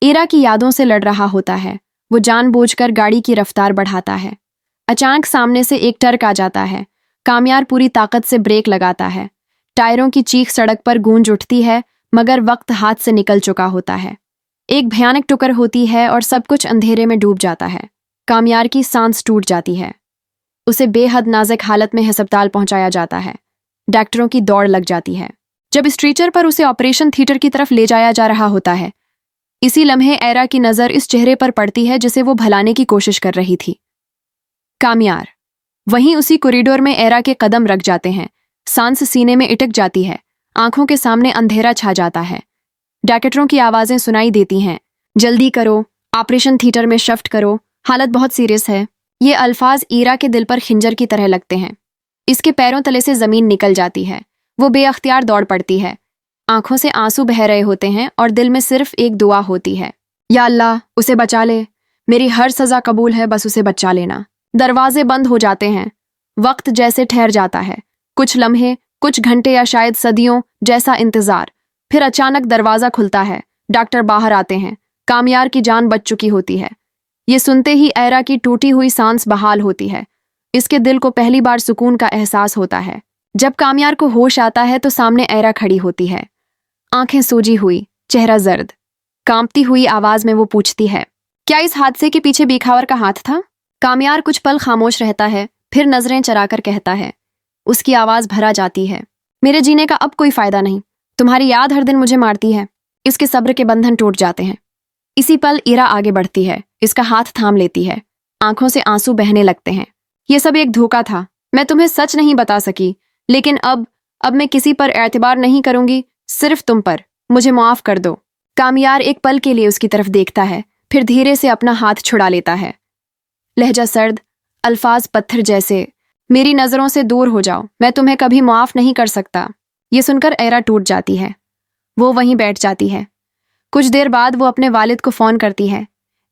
ईरा की यादों से लड़ रहा होता है। वो जानबूझकर गाड़ी की रफ्तार बढ़ाता है। अचानक सामने से एक ट्रक आ जाता है। कामयार पूरी ताकत से ब्रेक लगाता है। टायरों की चीख सड़क पर गूंज उठती है, मगर वक्त हाथ से निकल चुका होता है। एक भयानक टुकर होती है और सब कुछ अंधेरे में डूब जाता है। कामयार की सांस टूट जाती है। उसे बेहद नाजुक हालत में अस्पताल पहुंचाया जाता है। डॉक्टरों की दौड़ लग जाती है। जब स्ट्रेचर पर उसे ऑपरेशन थिएटर की तरफ ले जाया जा रहा होता है, इसी लम्हे एरा की नज़र इस चेहरे पर पड़ती है जिसे वो भुलाने की कोशिश कर रही थी। कामयार। वहीं उसी कॉरिडोर में एरा के कदम रख जाते हैं। सांस सीने में इटक जाती है। आंखों के सामने अंधेरा छा जाता है। डॉक्टरों की आवाज़ें सुनाई देती हैं। जल्दी करो, ऑपरेशन थिएटर में शिफ्ट करो, हालत बहुत सीरियस है। ये अल्फाज ईरा के दिल पर खिंजर की तरह लगते हैं। इसके पैरों तले से ज़मीन निकल जाती है। वो बेअख्तियार दौड़ पड़ती है। आंखों से आंसू बह रहे होते हैं और दिल में सिर्फ एक दुआ होती है, या अल्लाह उसे बचा ले। मेरी हर सज़ा कबूल है, बस उसे बचा लेना। दरवाजे बंद हो जाते हैं। वक्त जैसे ठहर जाता है। कुछ लम्हे, कुछ घंटे या शायद सदियों जैसा इंतजार। फिर अचानक दरवाज़ा खुलता है। डॉक्टर बाहर आते हैं। कामयार की जान बच चुकी होती है। ये सुनते ही एरा की टूटी हुई सांस बहाल होती है। इसके दिल को पहली बार सुकून का एहसास होता है। जब कामयार को होश आता है तो सामने एरा खड़ी होती है। आंखें सूजी हुई, चेहरा जर्द। कांपती हुई आवाज में वो पूछती है, क्या इस हादसे के पीछे बीखावर का हाथ था? कामयार कुछ पल खामोश रहता है, फिर नजरें चराकर कहता है। उसकी आवाज भरा जाती है, मेरे जीने का अब कोई फायदा नहीं। तुम्हारी याद हर दिन मुझे मारती है। इसके सब्र के बंधन टूट जाते हैं। इसी पल ईरा आगे बढ़ती है। इसका हाथ थाम लेती है। आंखों से आंसू बहने लगते हैं। ये सब एक धोखा था। मैं तुम्हें सच नहीं बता सकी, लेकिन अब मैं किसी पर एतबार नहीं करूंगी, सिर्फ तुम पर। मुझे माफ कर दो। कामयार एक पल के लिए उसकी तरफ देखता है, फिर धीरे से अपना हाथ छुड़ा लेता है। लहजा सर्द, अल्फाज पत्थर जैसे, मेरी नजरों से दूर हो जाओ, मैं तुम्हें कभी माफ नहीं कर सकता। ये सुनकर एरा टूट जाती है। वो वहीं बैठ जाती है। कुछ देर बाद वो अपने वालिद को फोन करती है।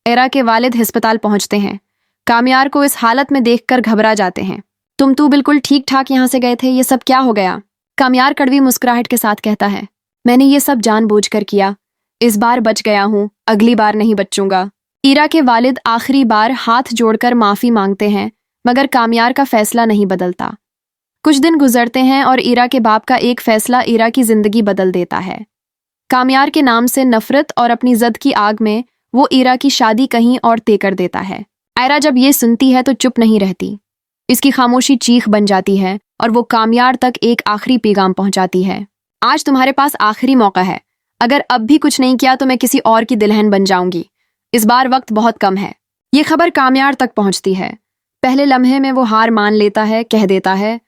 एरा के वालिद अस्पताल पहुंचते हैं। कामयार को इस हालत में देखकर घबरा जाते हैं। तुम तो बिल्कुल ठीक ठाक यहाँ से गए थे, ये सब क्या हो गया? कामयार कड़वी मुस्कुराहट के साथ कहता है, मैंने ये सब जानबूझकर किया। इस बार बच गया हूँ, अगली बार नहीं बचूंगा। ईरा के वालिद आखिरी बार हाथ जोड़कर माफी मांगते हैं, मगर कामयार का फैसला नहीं बदलता। कुछ दिन गुजरते हैं और ईरा के बाप का एक फैसला ईरा की जिंदगी बदल देता है। कामयार के नाम से नफरत और अपनी जद की आग में वो ईरा की शादी कहीं और तय कर देता है। आयरा जब ये सुनती है तो चुप नहीं रहती। इसकी खामोशी चीख बन जाती है और वो कामयार तक एक आखिरी पैगाम पहुंचाती है। आज तुम्हारे पास आखिरी मौका है। अगर अब भी कुछ नहीं किया तो मैं किसी और की दुल्हन बन जाऊंगी। इस बार वक्त बहुत कम है। ये खबर कामयार तक पहुंचती है। पहले लम्हे में वो हार मान लेता है, कह देता है,